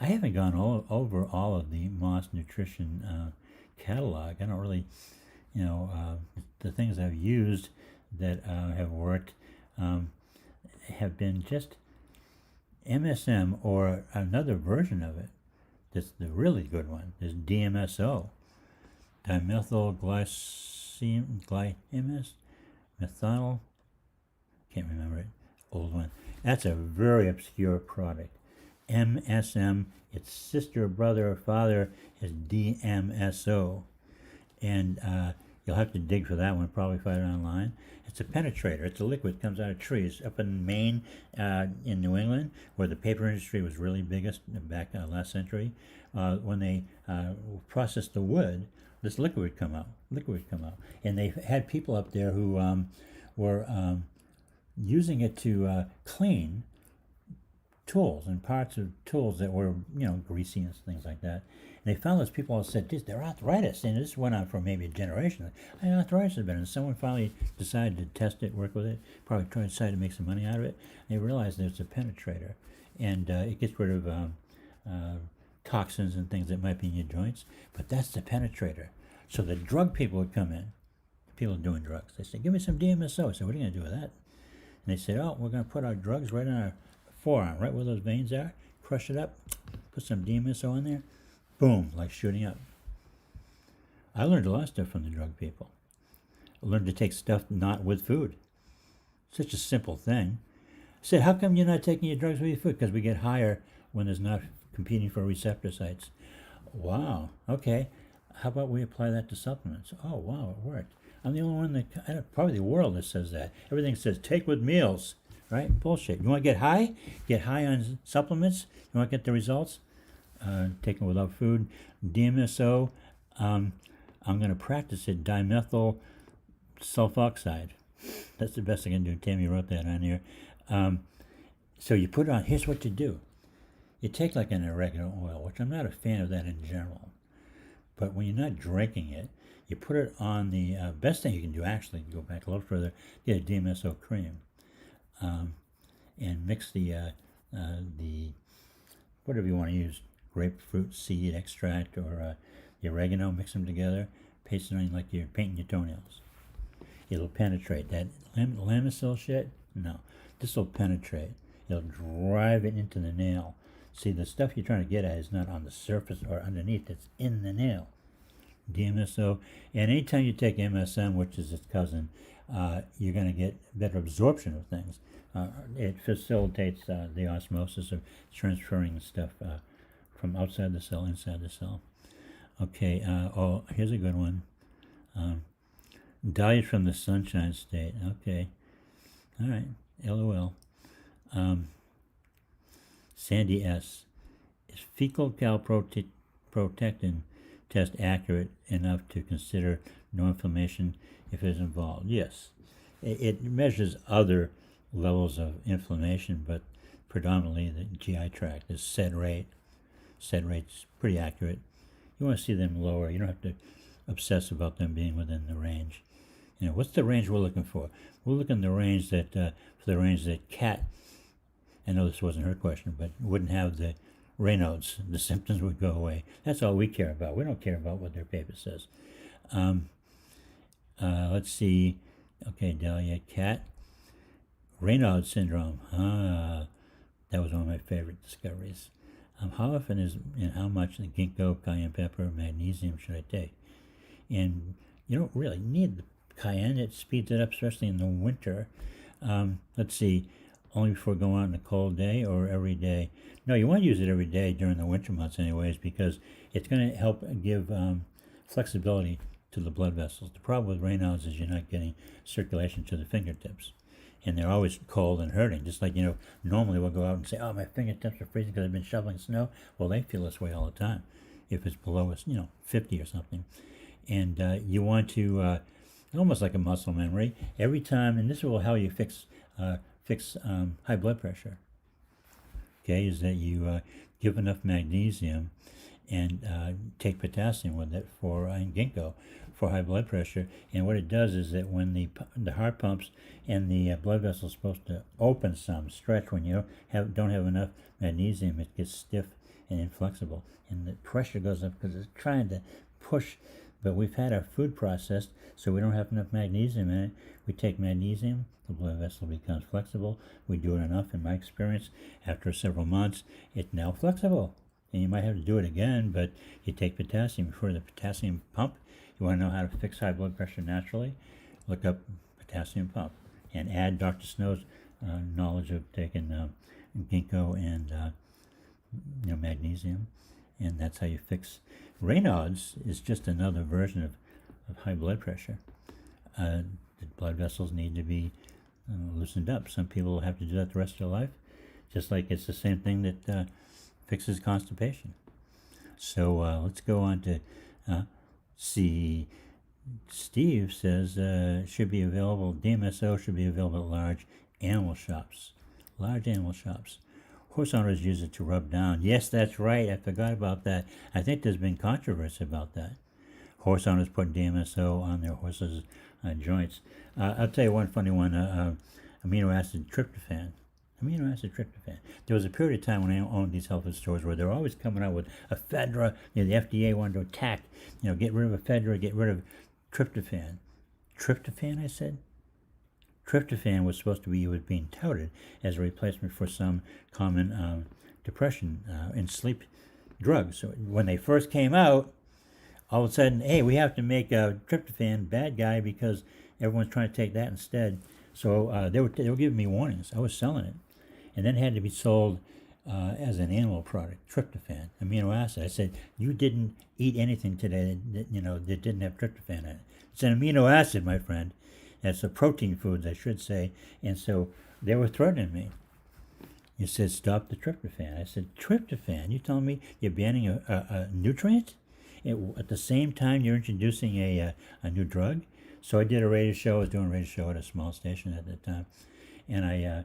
[SPEAKER 1] haven't gone over all of the Moss Nutrition catalog. I don't really, the things I've used that have worked have been just MSM or another version of it. That's the really good one. Is DMSO, dimethylglycine, methyl. Can't remember it. Old one. That's a very obscure product. MSM. Its sister, brother, or father is DMSO, and you'll have to dig for that one. Probably find it online. It's a penetrator. It's a liquid. Comes out of trees up in Maine, in New England, where the paper industry was really biggest back last century. When they processed the wood, this liquid would come out. And they had people up there who were using it to clean tools and parts of tools that were, greasy and things like that. And they found those people all said, they're arthritis. And this went on for maybe a generation. Arthritis has been. And someone finally decided to test it, work with it, probably decided to make some money out of it. And they realized that it's a penetrator. And it gets rid of toxins and things that might be in your joints. But that's the penetrator. So the drug people would come in, people doing drugs. They said, give me some DMSO. I said, what are you going to do with that? And they said, we're going to put our drugs right on our forearm, right where those veins are, crush it up, put some DMSO in there, boom, like shooting up. I learned a lot of stuff from the drug people. I learned to take stuff not with food. Such a simple thing. I said, how come you're not taking your drugs with your food? Because we get higher when there's not competing for receptor sites. Wow, okay. How about we apply that to supplements? Oh, wow, it worked. I'm the only one probably the world that says that. Everything says take with meals. Right? Bullshit. You want to get high? Get high on supplements? You want to get the results? Take them without food. DMSO, I'm going to practice it. Dimethyl sulfoxide. That's the best I can do. Tammy wrote that on here. So you put it on. Here's what you do. You take like an oregano oil, which I'm not a fan of that in general. But when you're not drinking it, you put it on the best thing you can do, actually, go back a little further, get a DMSO cream. And mix the whatever you want to use, grapefruit seed extract or the oregano, mix them together, paste it on like you're painting your toenails. It'll penetrate. That Lamisil shit, no. This will penetrate. It'll drive it into the nail. See, the stuff you're trying to get at is not on the surface or underneath, it's in the nail. DMSO, and anytime you take MSM, which is its cousin, you're going to get better absorption of things. It facilitates the osmosis of transferring stuff from outside the cell inside the cell. Okay, here's a good one. Diet from the Sunshine State. Okay, all right, LOL. Sandy S. Is fecal calprotectin test accurate enough to consider no inflammation if it is involved? Yes. It measures other levels of inflammation, but predominantly the GI tract is SED rate. SED rate's pretty accurate. You want to see them lower. You don't have to obsess about them being within the range. What's the range we're looking for? We're looking the range that for the range that Kat, I know this wasn't her question, but wouldn't have the Raynaud's. The symptoms would go away. That's all we care about. We don't care about what their paper says. Let's see. Okay, Dahlia, Kat. Raynaud's syndrome. That was one of my favorite discoveries. How often is and how much ginkgo, cayenne pepper, magnesium should I take? And you don't really need the cayenne. It speeds it up, especially in the winter. Let's see, only before going out on a cold day or every day? No, you want to use it every day during the winter months anyways, because it's going to help give flexibility to the blood vessels. The problem with Raynaud's is you're not getting circulation to the fingertips. And they're always cold and hurting. Just like, normally we'll go out and say, oh, my fingertips are freezing because I've been shoveling snow. Well, they feel this way all the time if it's below us, 50 or something. And you want to, almost like a muscle memory, every time, and this will help you fix high blood pressure, okay, is that you give enough magnesium and take potassium with it for ginkgo for high blood pressure. And what it does is that when the heart pumps and the blood vessel is supposed to open some, stretch, when you don't have enough magnesium, it gets stiff and inflexible, and the pressure goes up because it's trying to push. But we've had our food processed, so we don't have enough magnesium in it. We take magnesium, the blood vessel becomes flexible. We do it enough, in my experience, after several months, it's now flexible. And you might have to do it again, but you take potassium for the potassium pump. You want to know how to fix high blood pressure naturally? Look up potassium pump and add Dr. Snow's knowledge of taking ginkgo and magnesium, and that's how you fix. Raynaud's is just another version of high blood pressure. The blood vessels need to be loosened up. Some people have to do that the rest of their life, just like it's the same thing that fixes constipation. So let's go on to see. Steve says should be available. DMSO should be available at large animal shops. Large animal shops. Horse owners use it to rub down. Yes, that's right. I forgot about that. I think there's been controversy about that. Horse owners put DMSO on their horses' joints. I'll tell you one funny one. Amino acid tryptophan. There was a period of time when I owned these health food stores where they're always coming out with ephedra. The FDA wanted to attack, get rid of ephedra, get rid of tryptophan. Tryptophan, I said? Tryptophan was supposed to be being touted as a replacement for some common depression and sleep drugs. So when they first came out, all of a sudden, hey, we have to make tryptophan bad guy because everyone's trying to take that instead. So they were giving me warnings. I was selling it, and then it had to be sold as an animal product. Tryptophan, amino acid. I said, you didn't eat anything today that didn't have tryptophan in it. It's an amino acid, my friend. That's a protein foods, I should say. And so they were threatening me. You said, stop the tryptophan. I said, tryptophan? You telling me you're banning a nutrient? At the same time you're introducing a new drug? So I did a radio show. I was doing a radio show at a small station at that time. And I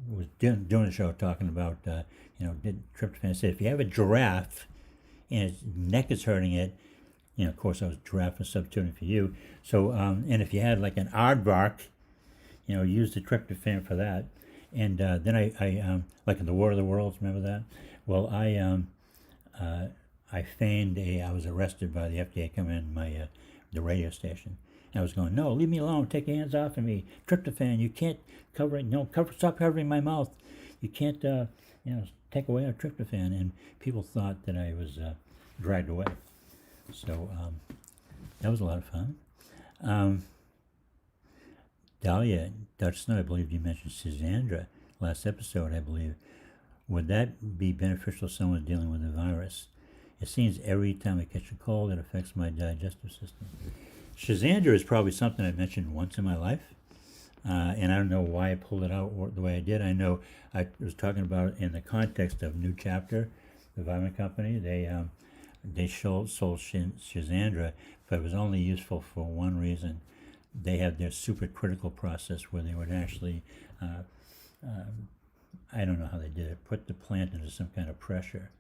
[SPEAKER 1] was doing a show talking about, did tryptophan. I said, if you have a giraffe and its neck is hurting it, of course, I was giraffe substituting for you. So, and if you had like an aardvark, use the tryptophan for that. And then I like in the War of the Worlds, remember that? Well, I feigned I was arrested by the FDA coming in my the radio station. And I was going, no, leave me alone, take your hands off of me. Tryptophan, you can't cover it. No, stop covering my mouth. You can't, take away our tryptophan. And people thought that I was dragged away. So that was a lot of fun. Dahlia, Dr. Snow, I believe you mentioned Schisandra last episode, I believe. Would that be beneficial to someone dealing with a virus? It seems every time I catch a cold, it affects my digestive system. Schisandra is probably something I mentioned once in my life. And I don't know why I pulled it out the way I did. I know I was talking about it in the context of New Chapter, the vitamin company. They sold Schisandra, but it was only useful for one reason. They had their supercritical process where they would actually, I don't know how they did it, put the plant into some kind of pressure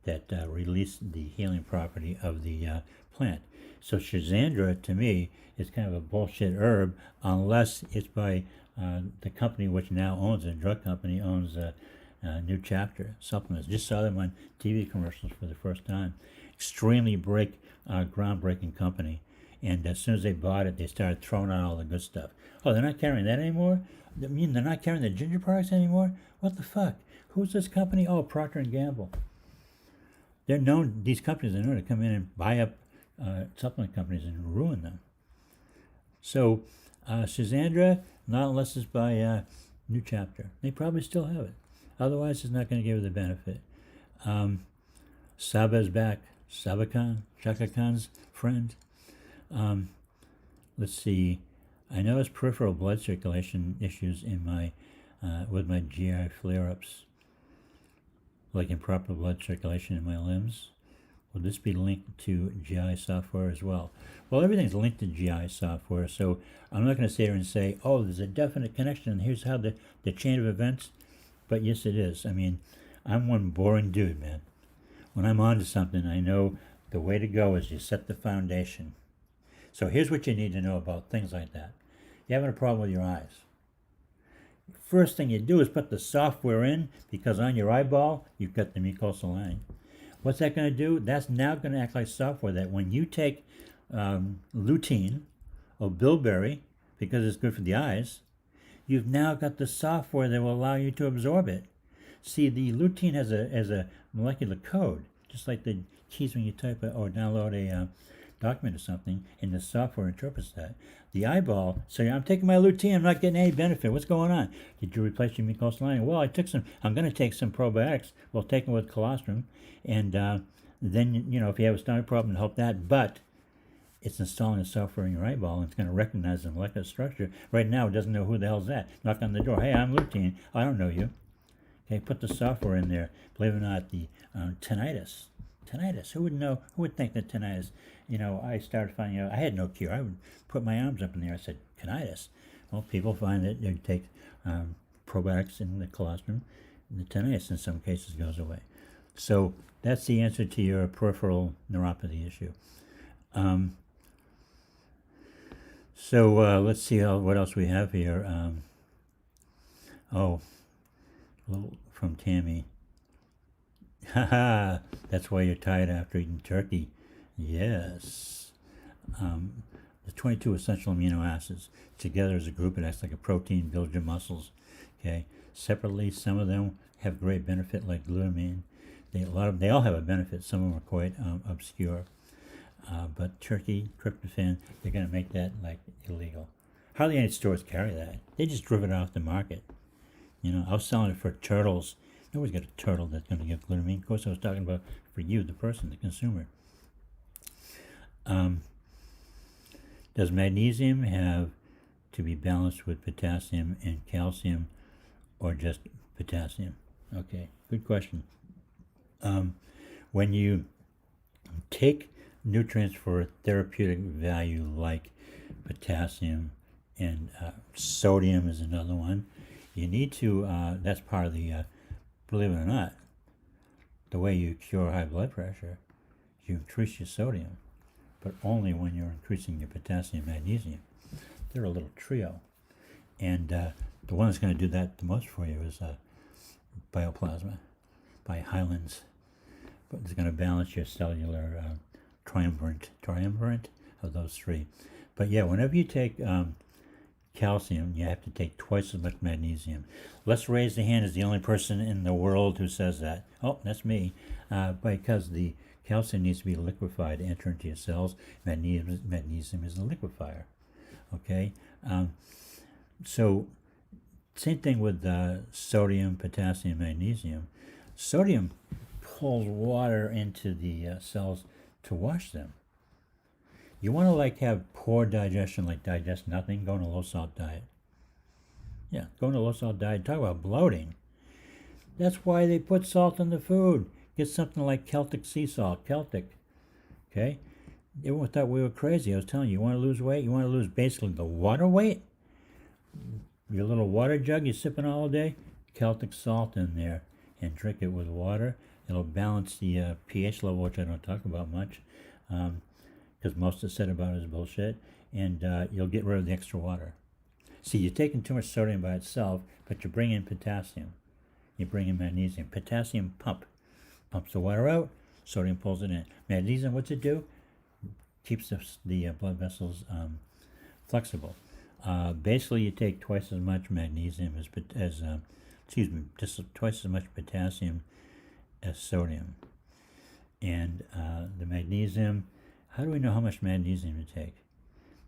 [SPEAKER 1] that released the healing property of the plant. So Schisandra, to me, is kind of a bullshit herb unless it's by the company which now owns it, drug company owns New Chapter supplements. Just saw them on TV commercials for the first time. Extremely groundbreaking company. And as soon as they bought it, they started throwing out all the good stuff. Oh, they're not carrying that anymore? I mean, they're not carrying the ginger products anymore? What the fuck? Who's this company? Oh, Procter and Gamble. They're known. These companies are known to come in and buy up supplement companies and ruin them. So, Shazandra, not unless it's by New Chapter. They probably still have it. Otherwise, it's not going to give her the benefit. Saba's back. Saba Khan, Chaka Khan's friend. Let's see. I noticed peripheral blood circulation issues in my with my GI flare-ups, like improper blood circulation in my limbs. Will this be linked to GI software as well? Well, everything's linked to GI software, so I'm not going to sit here and say, oh, there's a definite connection, and here's how the chain of events, but yes, it is. I mean, I'm one boring dude, man. When I'm on to something, I know the way to go is you set the foundation. So here's what you need to know about things like that. You're having a problem with your eyes. First thing you do is put the software in, because on your eyeball, you've got the mucosal lining. What's that going to do? That's now going to act like software that when you take lutein or bilberry, because it's good for the eyes, you've now got the software that will allow you to absorb it. See, the lutein has a molecular code, just like the keys when you type or download a document or something, and the software interprets that. The eyeball, so I'm taking my lutein, I'm not getting any benefit. What's going on? Did you replace your mucosal lining? Well, I'm going to take some probiotics. Well, take them with colostrum, and then, if you have a stomach problem, help that. But it's installing the software in your eyeball, and it's going to recognize the molecular structure. Right now, it doesn't know who the hell's that. Knock on the door. Hey, I'm lutein. I don't know you. Okay, put the software in there. Believe it or not, the tinnitus. Tinnitus. Who would know? Who would think that tinnitus? I started finding out I had no cure. I would put my arms up in the air. I said, tinnitus. Well, people find that they take probiotics in the colostrum, and the tinnitus in some cases goes away. So that's the answer to your peripheral neuropathy issue. So let's see what else we have here. From Tammy. Haha, that's why you're tired after eating turkey. Yes. The 22 essential amino acids. Together as a group, it acts like a protein, builds your muscles. Okay. Separately, some of them have great benefit, like glutamine. They all have a benefit. Some of them are quite obscure. But turkey, tryptophan, they're going to make that like illegal. Hardly any stores carry that. They just drove it off the market. I was selling it for turtles. Nobody's got a turtle that's going to give glutamine. Of course, I was talking about for you, the person, the consumer. Does magnesium have to be balanced with potassium and calcium, or just potassium? Okay, good question. When you take nutrients for a therapeutic value like potassium and sodium is another one, you need to, that's part of the, believe it or not, the way you cure high blood pressure, you increase your sodium, but only when you're increasing your potassium and magnesium. They're a little trio. And the one that's going to do that the most for you is bioplasma by Highlands. But it's going to balance your cellular triumvirate of those three. But yeah, whenever you take calcium, you have to take twice as much magnesium. Let's raise the hand as the only person in the world who says that. Oh, that's me. Because the calcium needs to be liquefied to enter into your cells. Magnesium is a liquefier. Okay? So, same thing with sodium, potassium, magnesium. Sodium pulls water into the cells to wash them. You want to have poor digestion, like digest nothing, go on a low-salt diet. Yeah, go on a low-salt diet. Talk about bloating. That's why they put salt in the food. Get something like Celtic sea salt, Celtic. Okay? Everyone thought we were crazy. I was telling you want to lose weight? You want to lose basically the water weight? Your little water jug you're sipping all day? Celtic salt in there. And drink it with water. It'll balance the pH level, which I don't talk about much. Because most is said about is bullshit, and you'll get rid of the extra water. See, you're taking too much sodium by itself, but you bring in potassium. You bring in magnesium. Potassium pumps the water out, sodium pulls it in. Magnesium, what's it do? Keeps the blood vessels flexible. Basically, you take twice as much magnesium as just twice as much potassium as sodium. And the magnesium, how do we know how much magnesium to take?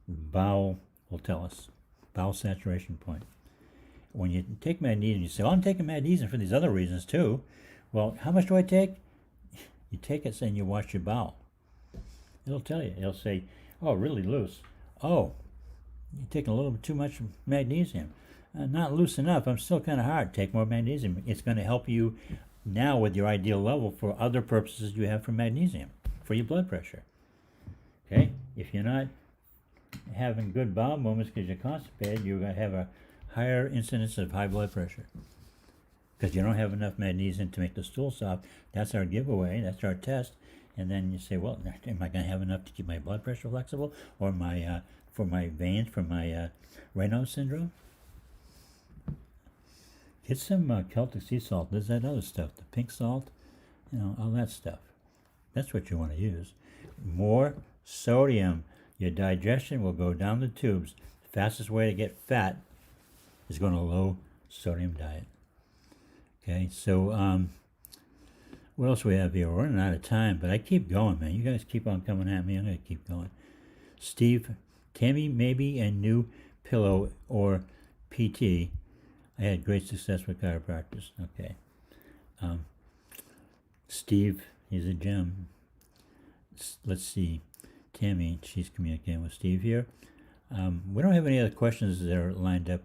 [SPEAKER 1] Bowel will tell us, bowel saturation point. When you take magnesium, you say, I'm taking magnesium for these other reasons too. Well, how much do I take? You take it saying you wash your bowel. It'll tell you. It'll say, oh, really loose. Oh, you're taking a little bit too much magnesium. Not loose enough. I'm still kind of hard. Take more magnesium. It's going to help you now with your ideal level for other purposes you have for magnesium, for your blood pressure. Okay? If you're not having good bowel movements because you're constipated, you're going to have a higher incidence of high blood pressure because you don't have enough magnesium to make the stool soft. That's our giveaway. That's our test. And then you say, well, am I going to have enough to keep my blood pressure flexible, or my for my veins, for my Raynaud's syndrome? Get some Celtic sea salt. There's that other stuff, the pink salt, all that stuff. That's what you want to use. More sodium. Your digestion will go down the tubes. The fastest way to get fat is going to a low sodium diet. Okay, so what else we have here? We're running out of time, but I keep going, man. You guys keep on coming at me. I'm going to keep going. Steve, Tammy, maybe a new pillow or PT. I had great success with chiropractors. Okay. Steve, he's a gem. Let's see. Tammy, she's communicating with Steve here. We don't have any other questions that are lined up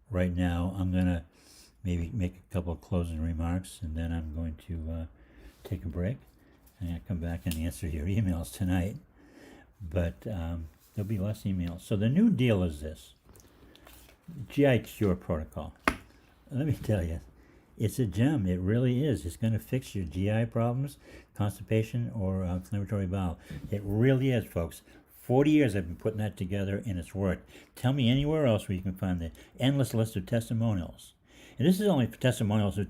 [SPEAKER 1] right now. I'm going to maybe make a couple of closing remarks, and then I'm going to take a break. And I'll come back and answer your emails tonight. But there'll be less emails. So the new deal is this. GI Cure protocol. Let me tell you, it's a gem. It really is. It's going to fix your GI problems, constipation, or inflammatory bowel. It really is, folks. 40 years I've been putting that together, and it's worked. Tell me anywhere else where you can find the endless list of testimonials. And this is only for testimonials who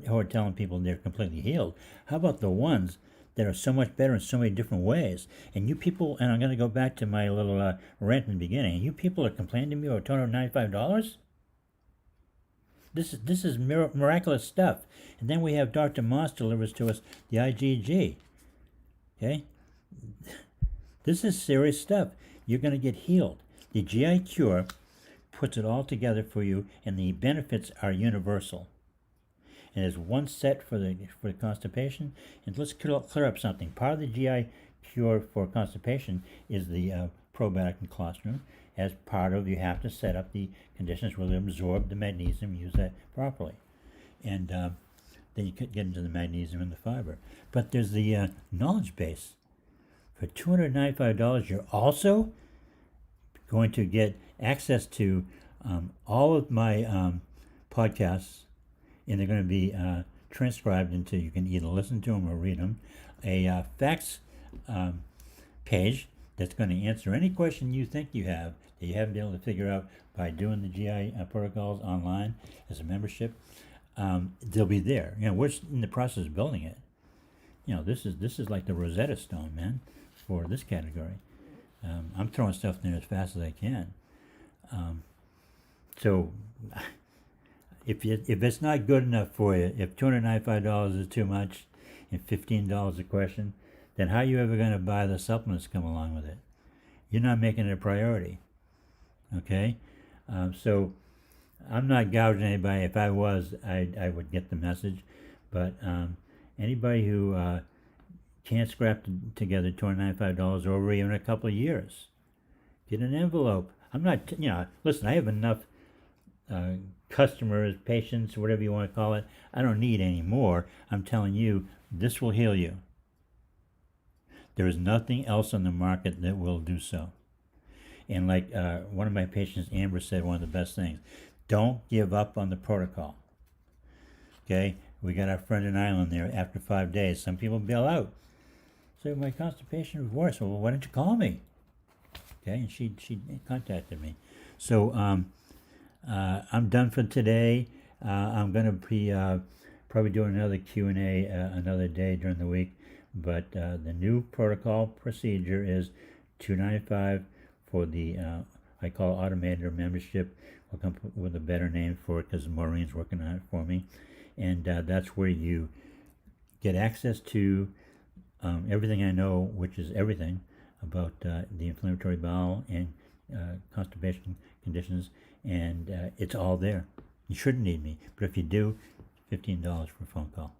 [SPEAKER 1] are telling people they're completely healed. How about the ones that are so much better in so many different ways? And you people, and I'm going to go back to my little rant in the beginning, you people are complaining to me about $295? This is miraculous stuff. And then we have Dr. Moss delivers to us the IgG. Okay? This is serious stuff. You're going to get healed. The GI Cure puts it all together for you, and the benefits are universal. And there's one set for constipation. And let's clear up something. Part of the GI Cure for constipation is the probiotic and colostrum. As part of, you have to set up the conditions where they absorb the magnesium, use that properly. And then you could get into the magnesium and the fiber. But there's the knowledge base. For $295, you're also going to get access to all of my podcasts, and they're going to be transcribed into, you can either listen to them or read them, a fax page that's going to answer any question you think you have that you haven't been able to figure out by doing the GI protocols online as a membership. They'll be there. We're in the process of building it. This is like the Rosetta Stone, man, for this category. I'm throwing stuff in there as fast as I can. So if it's not good enough for you, if $295 is too much and $15 a question, then how are you ever going to buy the supplements that come along with it? You're not making it a priority. Okay? So I'm not gouging anybody. If I was, I would get the message. But anybody who can't scrap together $295 over even a couple of years, get an envelope. I'm not, listen, I have enough customers, patients, whatever you want to call it. I don't need any more. I'm telling you, this will heal you. There is nothing else on the market that will do so. And like one of my patients, Amber, said one of the best things, don't give up on the protocol. Okay? We got our friend in Ireland there after 5 days. Some people bail out. So my constipation was worse. Well, why don't you call me? Okay, and she contacted me. So I'm done for today. I'm going to be probably doing another Q&A another day during the week. But the new protocol procedure is $295 for the I call it automated or membership. I'll come up with a better name for it because Maureen's working on it for me. And that's where you get access to everything I know, which is everything about the inflammatory bowel and constipation conditions, and it's all there. You shouldn't need me, but if you do, $15 for a phone call.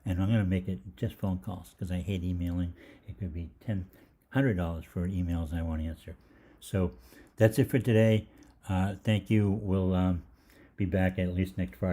[SPEAKER 1] And I'm going to make it just phone calls because I hate emailing. It could be $100 for emails I won't answer. So that's it for today. Thank you. We'll be back at least next Friday.